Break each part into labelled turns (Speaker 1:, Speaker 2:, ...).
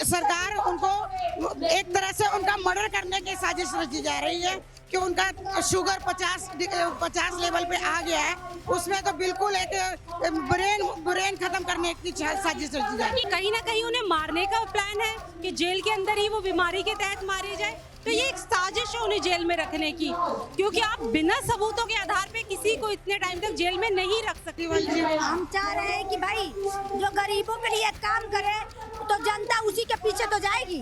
Speaker 1: सरकार उनको एक तरह से उनका मर्डर करने की साजिश रची जा रही है कि उनका शुगर 50 लेवल पे आ गया है। उसमें तो बिल्कुल एक ब्रेन खत्म करने की साजिश रची जा रही है।
Speaker 2: कहीं ना कहीं उन्हें मारने का प्लान है कि जेल के अंदर ही वो बीमारी के तहत मारे जाए। तो ये एक साजिश है उन्हें जेल में रखने की, क्योंकि आप बिना सबूतों के आधार पे किसी को इतने टाइम तक जेल में नहीं रख सकते।
Speaker 3: हम चाह रहे हैं कि भाई जो गरीबों के लिए काम करे तो जनता उसी के पीछे तो जाएगी।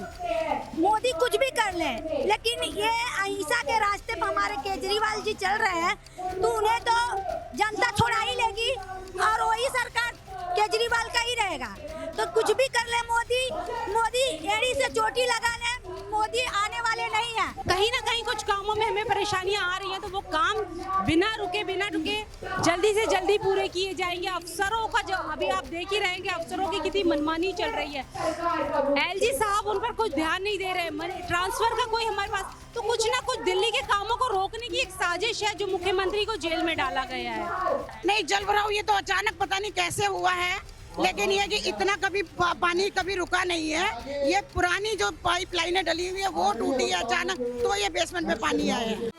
Speaker 3: मोदी कुछ भी कर ले, लेकिन ये अहिंसा के रास्ते पर हमारे केजरीवाल जी चल रहे हैं तो उन्हें तो जनता छोड़ा ही लेगी और वही सरकार केजरीवाल का ही रहेगा। तो कुछ भी कर ले मोदी एड़ी से चोटी लगा ले, मोदी आने वाले नहीं है।
Speaker 2: कहीं ना कहीं कुछ कामों में हमें परेशानियां आ रही हैं, तो वो काम बिना रुके जल्दी से जल्दी पूरे किए जाएंगे। अफसरों का जो अभी आप देख ही रहेंगे, अफसरों की कितनी मनमानी चल रही है। एलजी साहब उन पर कुछ ध्यान नहीं दे रहे, ट्रांसफर का कोई हमारे पास तो कुछ ना कुछ दिल्ली के कामों को रोकने की एक साजिश है जो मुख्यमंत्री को जेल में डाला गया है।
Speaker 1: नहीं, जल भराव ये तो अचानक पता नहीं कैसे हुआ है, लेकिन ये कि इतना कभी पानी कभी रुका नहीं है। ये पुरानी जो पाइपलाइनें डली हुई है वो टूटी है अचानक, तो ये बेसमेंट में पानी आया है।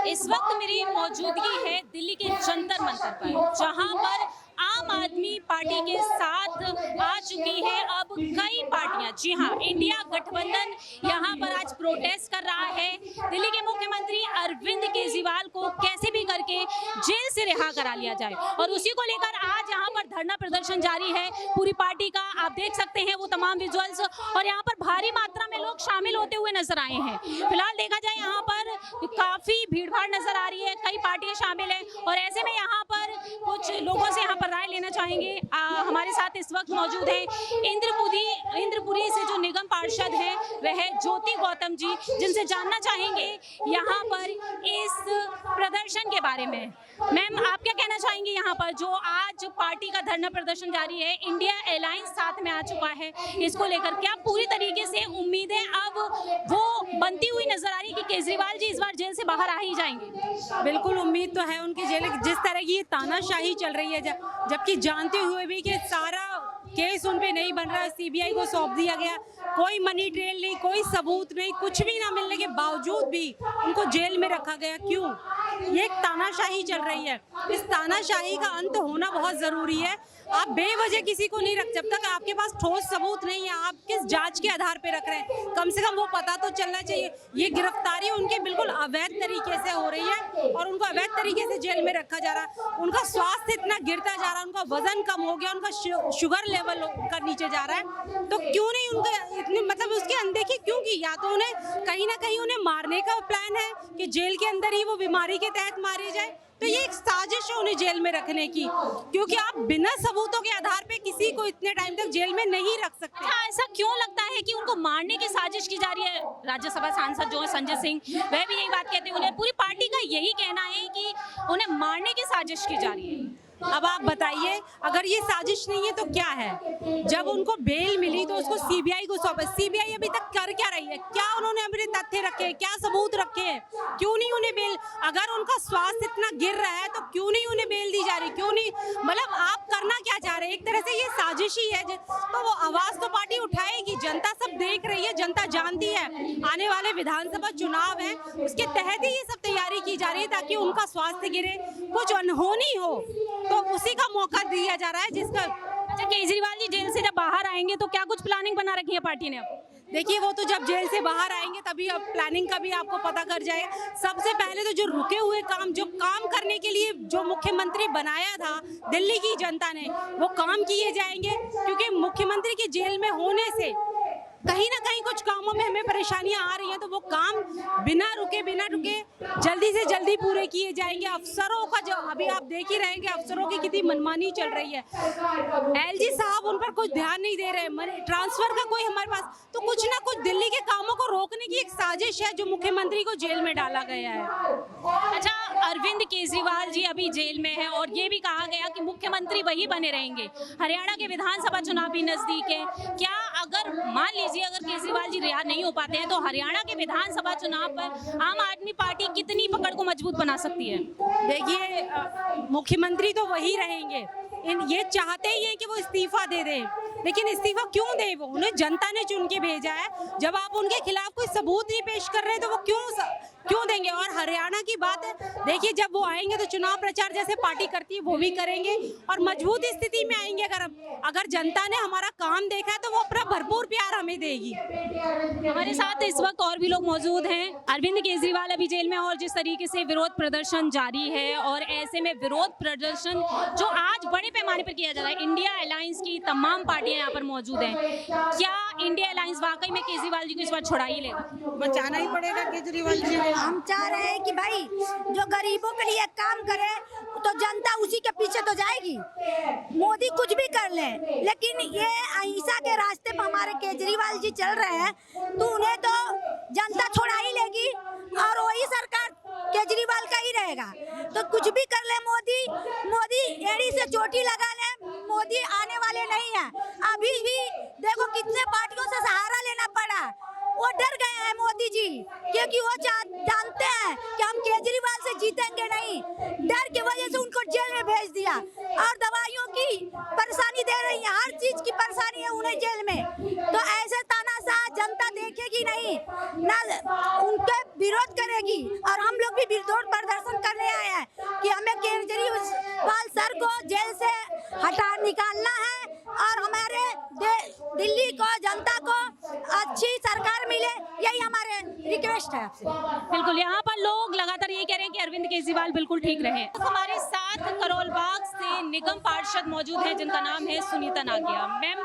Speaker 4: इस वक्त मेरी मौजूदगी है दिल्ली के जंतर मंतर पर, जहां पर आम आदमी पार्टी के साथ आ चुकी है अब कई पार्टियां। जी हाँ, इंडिया गठबंधन यहाँ पर आज प्रोटेस्ट कर रहा है। दिल्ली के मुख्यमंत्री अरविंद केजरीवाल को कैसे भी करके जेल से रिहा करा लिया जाए, और उसी को लेकर आज यहाँ पर धरना प्रदर्शन जारी है पूरी पार्टी का। आप देख सकते हैं वो तमाम विजुअल्स, और यहाँ पर भारी मात्रा में लोग शामिल होते हुए नजर आए हैं। फिलहाल देखा जाए यहाँ पर काफी भीड़-भाड़ नजर आ रही है, कई पार्टियां शामिल हैं, और ऐसे में यहाँ पर कुछ लोगों से यहाँ पर राय लेना चाहेंगे। हमारे साथ इस वक्त मौजूद है इंद्रपुरी से जो निगम पार्षद है वह ज्योति गौतम जी, जिनसे जानना चाहेंगे यहाँ पर इस प्रदर्शन के बारे में। मैम, आप क्या कहना चाहेंगे यहाँ पर जो आज पार्टी का धरना प्रदर्शन जारी है, इंडिया अलायंस साथ में आ चुका है, इसको लेकर क्या पूरी तरीके से उम्मीदें अब वो बनती हुई नजर आ रही कि केजरीवाल जी इस बार जेल से बाहर आ ही जाएंगे?
Speaker 2: बिल्कुल उम्मीद तो है उनकी जेल। जिस तरह की ये तानाशाही चल रही है, जबकि जानते हुए भी कि सारा केस उन पे नहीं बन रहा, सीबीआई को सौंप दिया गया, कोई मनी ट्रेल नहीं, कोई सबूत नहीं, कुछ भी ना मिलने के बावजूद भी उनको जेल में रखा गया। क्यों? ये एक तानाशाही चल रही है। इस तानाशाही का अंत होना बहुत जरूरी है। आप बेवजह किसी को नहीं रख, जब तक आपके पास ठोस सबूत नहीं है, आप किस जांच के आधार पे रख रहे हैं, कम से कम वो पता तो चलना चाहिए। ये गिरफ्तारी उनके बिल्कुल अवैध तरीके से हो रही है और उनको अवैध तरीके से जेल में रखा जा रहा है। उनका स्वास्थ्य इतना गिरता जा रहा है, उनका वजन कम हो गया, उनका शुगर लेवल उनका नीचे जा रहा है, तो क्यों नहीं उनका इतनी मतलब उसकी अनदेखी क्यों की? या तो उन्हें कहीं ना कहीं उन्हें मारने का प्लान है कि जेल के अंदर ही वो बीमारी के तहत मारे जाए। तो ये एक साजिश है उन्हें जेल में रखने की, क्योंकि आप बिना सबूतों के आधार पे किसी को इतने टाइम तक जेल में नहीं रख सकते।
Speaker 4: अच्छा, ऐसा क्यों लगता है कि उनको मारने की साजिश की जा रही है? राज्यसभा सांसद जो है संजय सिंह, वह भी यही बात कहते हैं, उन्हें पूरी पार्टी का यही कहना है कि उन्हें मारने की साजिश की जा रही है।
Speaker 2: अब आप बताइए, अगर ये साजिश नहीं है तो क्या है? जब उनको बेल मिली तो उसको सीबीआई को सौंपा। सीबीआई अभी तक कर क्या रही है? क्या उन्होंने अपने तथ्य रखे, क्या सबूत रखे हैं? क्यों नहीं उन्हें बेल? अगर उनका स्वास्थ्य इतना गिर रहा है तो क्यों नहीं उन्हें बेल दी जा रही? क्यों नहीं? मतलब आप करना क्या चाह रहे हैं? एक तरह से ये साजिश ही है। तो वो आवाज तो पार्टी उठाएगी, जनता सब देख रही है, जनता जानती है। आने वाले विधानसभा चुनाव है, उसके तहत ही ये सब तैयारी की जा रही है ताकि उनका स्वास्थ्य गिरे, कुछ अनहोनी हो, तो उसी का मौका दिया जा रहा है जिसका।
Speaker 4: अच्छा, केजरीवाल जी जेल से जब बाहर आएंगे तो क्या कुछ प्लानिंग बना रखी है पार्टी ने? अब
Speaker 2: देखिए, वो तो जब जेल से बाहर आएंगे तभी अब प्लानिंग का भी आपको पता कर जाएगा। सबसे पहले तो जो रुके हुए काम, जो काम करने के लिए जो मुख्यमंत्री बनाया था दिल्ली की जनता ने, वो काम किए जाएंगे, क्योंकि मुख्यमंत्री के जेल में होने से कहीं ना कहीं कुछ कामों में हमें परेशानियां आ रही हैं, तो वो काम बिना रुके जल्दी से जल्दी पूरे किए जाएंगे। अफसरों का जो अभी आप देख ही रहेंगे, अफसरों की कितनी मनमानी चल रही है। एलजी साहब उन पर कुछ ध्यान नहीं दे रहे, ट्रांसफर का कोई हमारे पास तो कुछ ना कुछ दिल्ली के कामों को रोकने की एक साजिश है जो मुख्यमंत्री को जेल में डाला गया है।
Speaker 4: अच्छा, अरविंद केजरीवाल जी अभी जेल में है और ये भी कहा गया कि मुख्यमंत्री वही बने रहेंगे। हरियाणा के विधानसभा चुनाव भी नजदीक है। क्या अगर मान लीजिए अगर केजरीवाल जी रिहा नहीं हो पाते हैं तो हरियाणा के विधानसभा चुनाव पर आम आदमी पार्टी कितनी पकड़ को मजबूत बना सकती है?
Speaker 2: देखिए, मुख्यमंत्री तो वही रहेंगे। ये चाहते ही हैं कि वो इस्तीफा दे दें, लेकिन इस्तीफा क्यों दे? वो उन्हें जनता ने चुन के भेजा है। जब आप उनके खिलाफ कोई सबूत नहीं पेश कर रहे तो वो क्यों देंगे? और हरियाणा की बात है, देखिए जब वो आएंगे तो चुनाव प्रचार जैसे पार्टी करती है वो भी करेंगे और मजबूत स्थिति में आएंगे। अगर जनता ने हमारा काम देखा है तो वो अपना भरपूर प्यार हमें देगी।
Speaker 4: हमारे साथ इस वक्त और भी लोग मौजूद हैं। अरविंद केजरीवाल अभी जेल में और जिस तरीके से विरोध प्रदर्शन जारी है और ऐसे में विरोध प्रदर्शन जो आज बड़े पैमाने पर किया जा रहा है, इंडिया अलायंस की तमाम पार्टियां यहाँ पर मौजूद हैं। क्या इंडिया अलायंस वाकई में केजरीवाल जी को इस बार छुड़ा ही लेगा?
Speaker 1: बचाना ही पड़ेगा केजरीवाल जी को।
Speaker 3: हम चाह रहे हैं कि भाई जो गरीबों के लिए काम करे तो जनता उसी के पीछे तो जाएगी। मोदी कुछ भी कर ले, लेकिन ये अहिंसा के रास्ते पर हमारे केजरीवाल जी चल रहे हैं तो उन्हें तो जनता छोड़ा ही लेगी और वही सरकार केजरीवाल का ही रहेगा। तो कुछ भी कर ले मोदी एड़ी से चोटी लगा ले, मोदी आने वाले नहीं है। अभी भी देखो कितने पार्टियों से सहारा लेना पड़ा। वो डर गए हैं मोदी जी, क्योंकि वो जानते हैं कि हम केजरीवाल से जीतेंगे नहीं। डर की वजह से उनको जेल में भेज दिया और दवाइयों की परेशानी दे रही है, हर चीज की परेशानी है उन्हें जेल में। तो ऐसे तानाशाह जनता देखेगी नहीं, ना उनके विरोध करेगी। और हम लोग भी विरोध प्रदर्शन करने आए हैं कि हमें केजरीवाल सर को जेल से निकालना है और हमारे दिल्ली को जनता को अच्छी सरकार मिले, यही हमारे रिक्वेस्ट है आपसे।
Speaker 4: बिल्कुल, यहाँ पर लोग लगातार ये कह रहे हैं कि अरविंद केजरीवाल बिल्कुल ठीक रहे। हमारे साथ करोल बाग से निगम पार्षद मौजूद हैं जिनका नाम है सुनीता नागिया। मैम,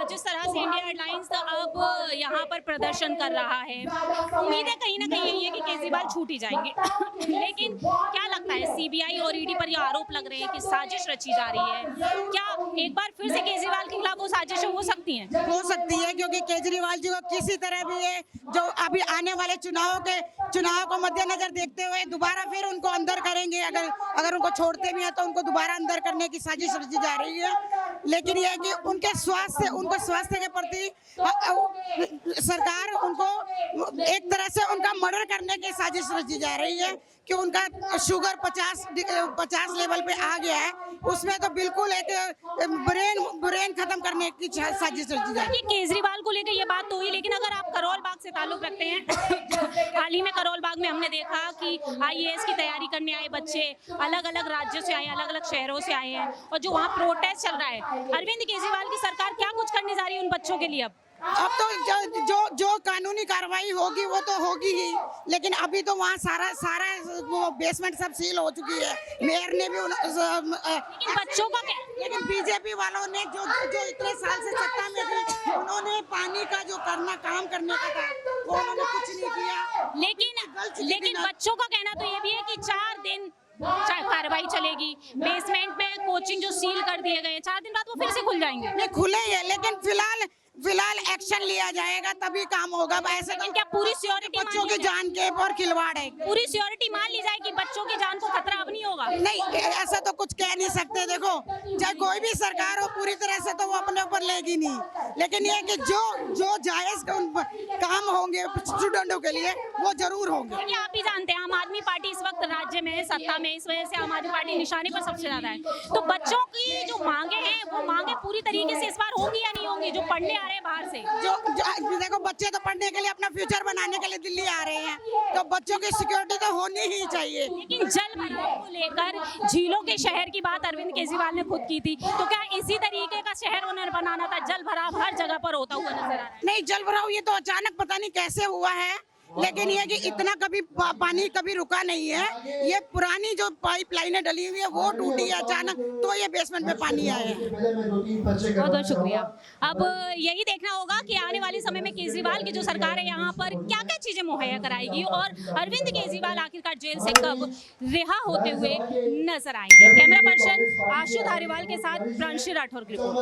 Speaker 4: जिस तरह से इंडिया अलायंस अब यहाँ पर प्रदर्शन कर रहा है, उम्मीद है कहीं ना कहीं यही है कि केजरीवाल छूट ही जाएंगे लेकिन क्या लगता है, सीबीआई और ईडी पर ये आरोप लग रहे हैं कि साजिश रची जा रही है, क्या एक बार फिर से केजरीवाल के खिलाफ वो साजिशें हो सकती हैं?
Speaker 1: हो सकती है, क्योंकि केजरीवाल जी को किसी तरह भी ये जो अभी आने वाले चुनाव को मद्देनजर देखते हुए दोबारा फिर उनको अंदर करेंगे। अगर उनको छोड़ते भी हैं तो उनको दोबारा अंदर करने की साजिश रची जा रही है। लेकिन यह है कि उनके स्वास्थ्य के प्रति सरकार उनको एक तरह से उनका मर्डर करने की साजिश रची जा रही है कि उनका शुगर 50 लेवल पे आ गया है। उसमें तो बिल्कुल एक ब्रेन खत्म करने की साजिश रची जा रही है।
Speaker 4: केजरीवाल को लेकर ये बात तो हुई, लेकिन अगर आप करोल बाग से ताल्लुक रखते हैं हाल ही में करोल बाग में हमने देखा कि IAS की तैयारी करने आए बच्चे अलग अलग राज्यों से आए, अलग अलग शहरों से आए हैं और जो वहाँ प्रोटेस्ट चल रहा है, अरविंद केजरीवाल की सरकार क्या कुछ करने जा रही है उन बच्चों के लिए?
Speaker 1: अब तो जो कानूनी कार्रवाई होगी वो तो होगी ही, लेकिन अभी तो वहाँ सारा वो बेसमेंट सब सील हो चुकी है। मेयर ने भी
Speaker 4: बच्चों का
Speaker 1: लेकिन बीजेपी वालों ने जो इतने साल से सत्ता में थे, उन्होंने पानी का जो काम करने का था वो उन्होंने कुछ नहीं किया।
Speaker 4: लेकिन बच्चों का कहना तो ये भी है कि 4 दिन कार्रवाई चलेगी, बेसमेंट में कोचिंग जो सील कर दिए गए, 4 दिन बाद वो फिर से खुल जाएंगे।
Speaker 1: नहीं खुले हैं, लेकिन फिलहाल एक्शन लिया जाएगा तभी काम होगा। ऐसे तो
Speaker 4: क्या पूरी सिक्योरिटी
Speaker 1: बच्चों की जान के और खिलवाड़ है?
Speaker 4: पूरी सिक्योरिटी मान ली जाए कि बच्चों की जान को खतरा अब नहीं होगा?
Speaker 1: नहीं, ऐसा तो कुछ कह नहीं सकते। देखो, चाहे कोई भी सरकार हो, पूरी तरह से तो वो अपने ऊपर लेगी नहीं, लेकिन ये कि जो जायज काम होंगे स्टूडेंटों के लिए वो जरूर होंगे।
Speaker 4: देखिए, आप ही जानते हैं आम आदमी पार्टी इस वक्त राज्य में है, सत्ता में, इस वजह से आम आदमी पार्टी निशाने पर सबसे ज्यादा है। तो बच्चों की जो मांगे हैं वो मांगे पूरी तरीके से इस बार होंगी या नहीं होंगी? जो पढ़ने आ रहे हैं बाहर से,
Speaker 1: जो देखो, बच्चे तो पढ़ने के लिए, अपना फ्यूचर बनाने के लिए दिल्ली आ रहे हैं, तो बच्चों की सिक्योरिटी तो होनी ही चाहिए।
Speaker 4: लेकिन जल भराव को लेकर झीलों के शहर की बात अरविंद केजरीवाल ने खुद की थी, तो क्या इसी तरीके का शहर उन्हें बनाना था? जल भराव हर जगह पर होता हुआ नजर आ रहा है।
Speaker 1: नहीं, जल भराव ये तो अचानक पता नहीं कैसे हुआ है, लेकिन ये कि इतना कभी पानी कभी रुका नहीं है। ये पुरानी जो पाइपलाइनें डली हुई है वो टूटी है अचानक, तो ये बेसमेंट में पानी आया है।
Speaker 4: बहुत बहुत शुक्रिया। अब यही देखना होगा कि आने वाले समय में केजरीवाल की जो सरकार है यहाँ पर क्या क्या चीजें मुहैया कराएगी और अरविंद केजरीवाल आखिरकार जेल से कब रिहा होते हुए नजर आएंगे। कैमरा पर्सन आशु धारीवाल के साथ प्रांशु राठौर की रिपोर्ट।